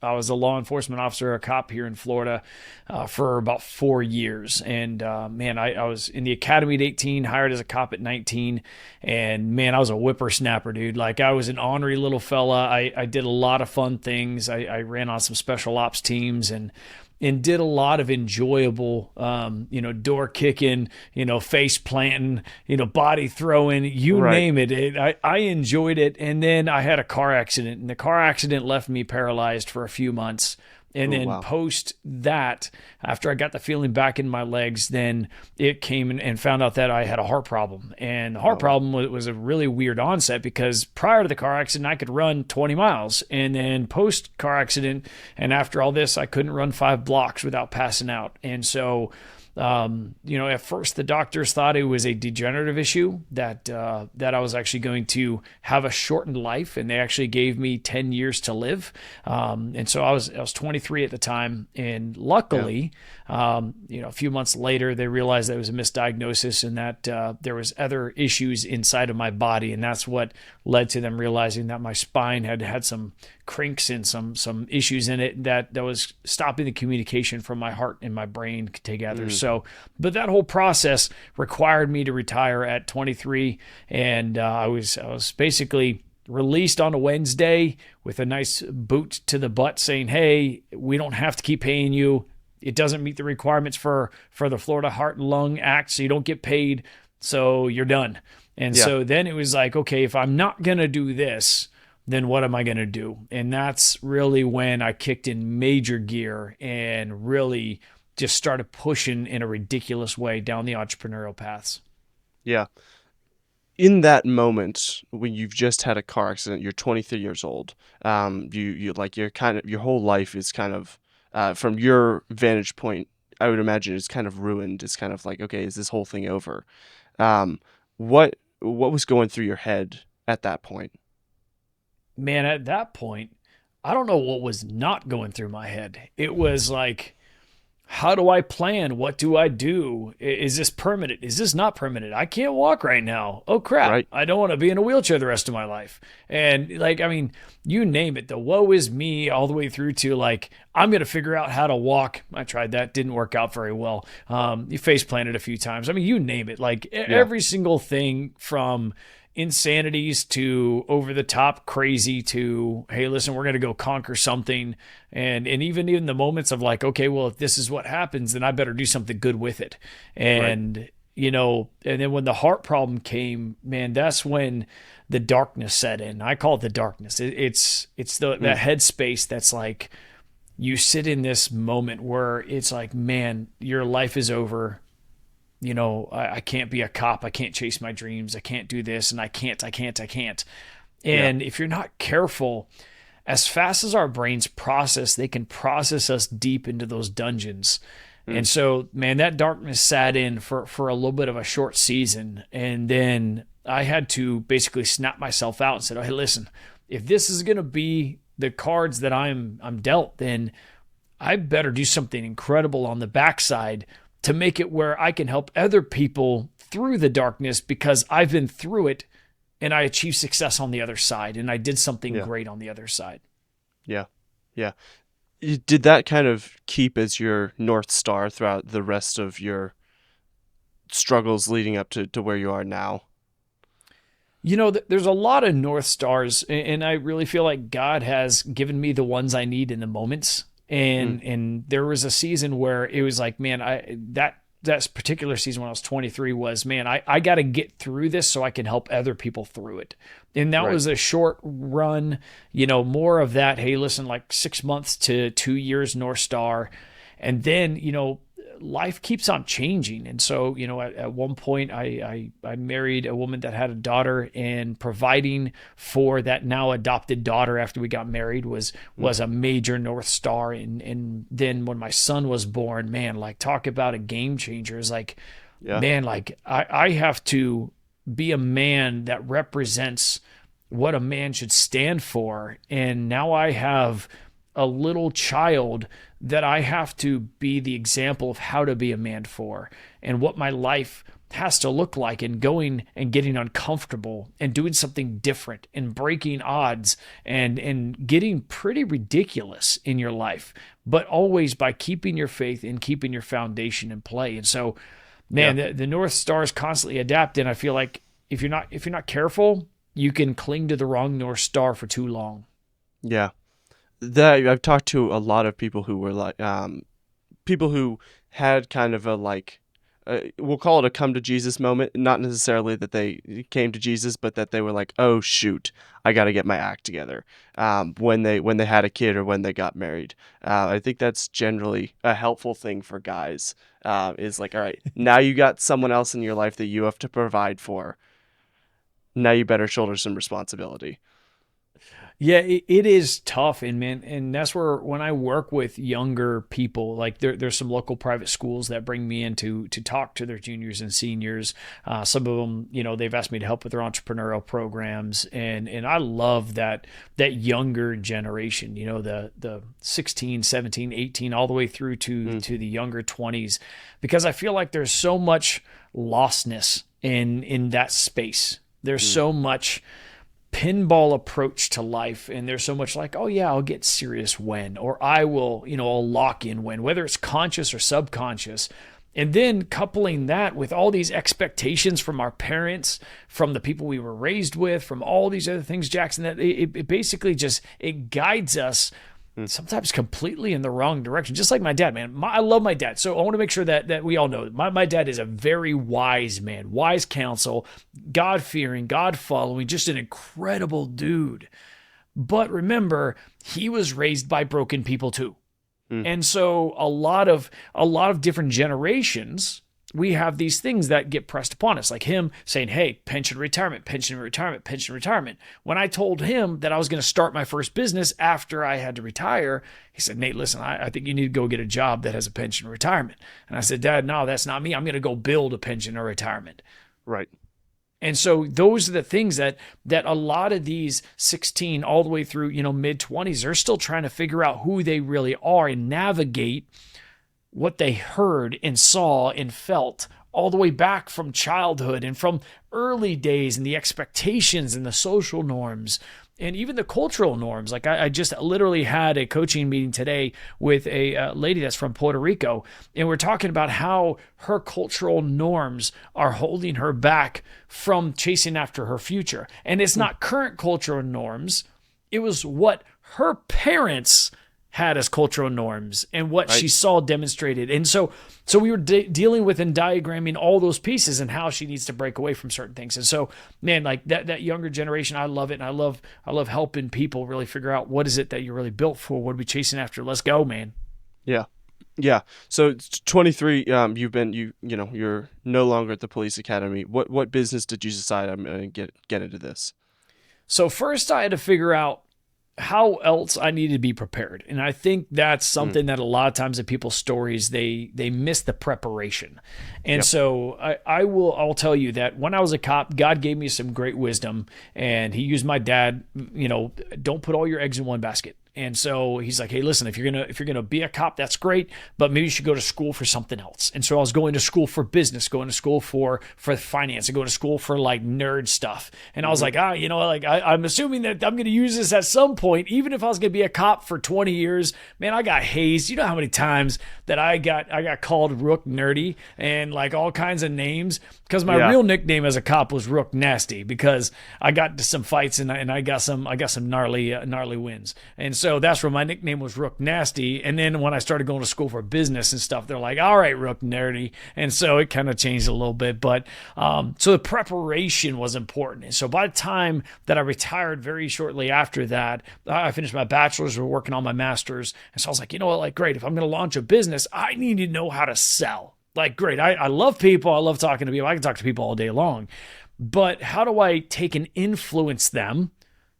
I was a law enforcement officer, a cop here in Florida for about 4 years. And man, I was in the academy at 18, hired as a cop at 19. And man, I was a whippersnapper, dude. Like I was an ornery little fella. I did a lot of fun things. I ran on some special ops teams and did a lot of enjoyable, door kicking, face planting, body throwing, you Right. name it. I enjoyed it. And then I had a car accident, and the car accident left me paralyzed for a few months. And Oh, then wow. post that, after I got the feeling back in my legs, then it came and found out that I had a heart problem. And the heart Oh, wow. problem was a really weird onset because prior to the car accident, I could run 20 miles. And then post car accident, and after all this, I couldn't run 5 blocks without passing out. And so at first the doctors thought it was a degenerative issue that I was actually going to have a shortened life, and they actually gave me 10 years to live. And so I was 23 at the time, and Yeah. luckily, a few months later, they realized that it was a misdiagnosis and that there was other issues inside of my body, and that's what led to them realizing that my spine had some crinks and some issues in it that was stopping the communication from my heart and my brain together. Mm. So, but that whole process required me to retire at 23, and I was basically released on a Wednesday with a nice boot to the butt saying, "Hey, we don't have to keep paying you. It doesn't meet the requirements for the Florida Heart and Lung Act, so you don't get paid. So you're done." And Yeah. so then it was like, okay, if I'm not going to do this, then what am I going to do? And that's really when I kicked in major gear and really just started pushing in a ridiculous way down the entrepreneurial paths. Yeah. In that moment when you've just had a car accident, you're 23 years old. You like you're kind of your whole life is kind of from your vantage point, I would imagine it's kind of ruined. It's kind of like, okay, is this whole thing over? Um, what was going through your head at that point? Man, at that point, I don't know what was not going through my head. It was like, how do I plan? What do I do? Is this permanent? Is this not permanent? I can't walk right now. Oh crap. Right. I don't want to be in a wheelchair the rest of my life. And like, I mean, you name it, the woe is me all the way through to like, I'm going to figure out how to walk. I tried that. Didn't work out very well. You face planted a few times. I mean, you name it, like Yeah. every single thing from insanities to over the top crazy to, hey, listen, we're going to go conquer something. And even in the moments of like, okay, well, if this is what happens, then I better do something good with it. Right. And then when the heart problem came, man, that's when the darkness set in. I call it the darkness. It's Mm. that headspace that's like, you sit in this moment where it's like, man, your life is over. I can't be a cop. I can't chase my dreams. I can't do this. And I can't. Yeah. And if you're not careful, as fast as our brains process, they can process us deep into those dungeons. Mm. And so, man, that darkness sat in for a little bit of a short season. And then I had to basically snap myself out and said, oh, hey, listen, if this is going to be the cards that I'm dealt, then I better do something incredible on the backside to make it where I can help other people through the darkness because I've been through it and I achieved success on the other side and I did something Yeah. great on the other side. Yeah. Yeah. Did that kind of keep as your North Star throughout the rest of your struggles leading up to where you are now? There's a lot of North Stars, and I really feel like God has given me the ones I need in the moments. Mm. And there was a season where it was like, man, that particular season when I was 23 was, man, I got to get through this so I can help other people through it. And that Right. was a short run, more of that. Hey, listen, like 6 months to 2 years North Star. And then, life keeps on changing. And so, at one point I married a woman that had a daughter, and providing for that now adopted daughter after we got married Mm. was a major North Star. And then when my son was born, man, like talk about a game changer. It's like, Yeah. man, like I have to be a man that represents what a man should stand for. And now I have a little child that I have to be the example of how to be a man for and what my life has to look like, and going and getting uncomfortable and doing something different and breaking odds and getting pretty ridiculous in your life, but always by keeping your faith and keeping your foundation in play. And so, Yeah. man, the North Star is constantly adapting. I feel like if you're not careful, you can cling to the wrong North Star for too long. Yeah. That I've talked to a lot of people who were like, people who had kind of a like, we'll call it a come to Jesus moment. Not necessarily that they came to Jesus, but that they were like, oh shoot, I got to get my act together. When they had a kid or when they got married. I think that's generally a helpful thing for guys. Is like, all right, now you got someone else in your life that you have to provide for. Now you better shoulder some responsibility. Yeah, it is tough, and man, and that's where when I work with younger people, like there's some local private schools that bring me in to talk to their juniors and seniors. Some of them, they've asked me to help with their entrepreneurial programs, and I love that younger generation, the 16, 17, 18, all the way through to the younger 20s, because I feel like there's so much lostness in that space. There's so much pinball approach to life, and there's so much like, oh yeah, I'll get serious when, or I will, I'll lock in when, whether it's conscious or subconscious. And then coupling that with all these expectations from our parents, from the people we were raised with, from all these other things, Jackson, that it basically just, it guides us sometimes completely in the wrong direction. Just like my dad, man. I love my dad. So I want to make sure that we all know my dad is a very wise man, wise counsel, God-fearing, God-following, just an incredible dude. But remember, he was raised by broken people too. And so a lot of different generations, we have these things that get pressed upon us, like him saying, hey, pension, retirement, pension, retirement, pension, retirement. When I told him that I was going to start my first business after I had to retire, he said, Nate, listen, I think you need to go get a job that has a pension or retirement. And I said, Dad, no, that's not me. I'm going to go build a pension or retirement. Right. And so those are the things that a lot of these 16 all the way through, mid 20s, they're still trying to figure out who they really are and navigate what they heard and saw and felt all the way back from childhood and from early days, and the expectations and the social norms and even the cultural norms. Like I just literally had a coaching meeting today with a lady that's from Puerto Rico, and we're talking about how her cultural norms are holding her back from chasing after her future. And it's not current cultural norms. It was what her parents had as cultural norms and what she saw demonstrated. And so we were dealing with and diagramming all those pieces and how she needs to break away from certain things. And so, man, like that younger generation, I love it. And I love helping people really figure out what is it that you're really built for? What are we chasing after? Let's go, man. Yeah. Yeah. So it's 23, you're no longer at the police academy. What business did you decide I'm going to get into this? So first I had to figure out how else I needed to be prepared. And I think that's something that a lot of times in people's stories, they miss the preparation. And so I'll tell you that when I was a cop, God gave me some great wisdom, and he used my dad, don't put all your eggs in one basket. And so he's like, hey, listen, if you're gonna be a cop, that's great, but maybe you should go to school for something else. And so I was going to school for business, going to school for finance, and going to school for like nerd stuff. And I was like, I'm assuming that I'm gonna use this at some point, even if I was gonna be a cop for 20 years. Man, I got hazed. You know how many times that I got called Rook Nerdy and like all kinds of names, because my real nickname as a cop was Rook Nasty, because I got into some fights and I got some gnarly wins. And so that's where my nickname was Rook Nasty. And then when I started going to school for business and stuff, they're like, all right, Rook Nerdy. And so it kind of changed a little bit. But so the preparation was important. And so by the time that I retired, very shortly after that, I finished my bachelor's, we're working on my master's. And so I was like, you know what, like, great, if I'm going to launch a business, I need to know how to sell. Like, great, I love people. I love talking to people. I can talk to people all day long. But how do I take and influence them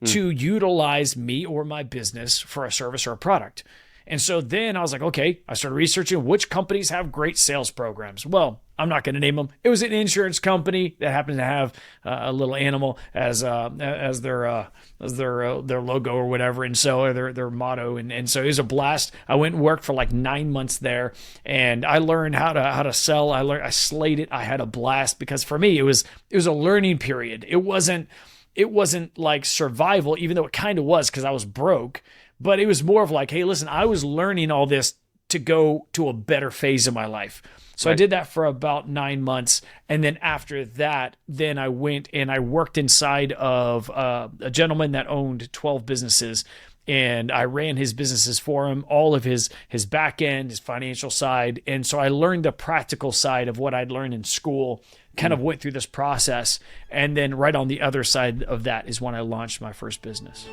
to utilize me or my business for a service or a product? And so then I was like, okay, I started researching which companies have great sales programs. Well, I'm not going to name them. It was an insurance company that happened to have a little animal as their logo or whatever, and so their motto, and so it was a blast. I went and worked for like 9 months there, and I learned how to sell. I slayed it. I had a blast because for me it was a learning period. It wasn't like survival, even though it kind of was because I was broke, but it was more of like, hey, listen, I was learning all this to go to a better phase of my life. So I did that for about 9 months. And then after that, then I went and I worked inside of a gentleman that owned 12 businesses. And I ran his businesses for him, all of his back end, his financial side. And so I learned the practical side of what I'd learned in school, kind of went through this process. And then right on the other side of that is when I launched my first business.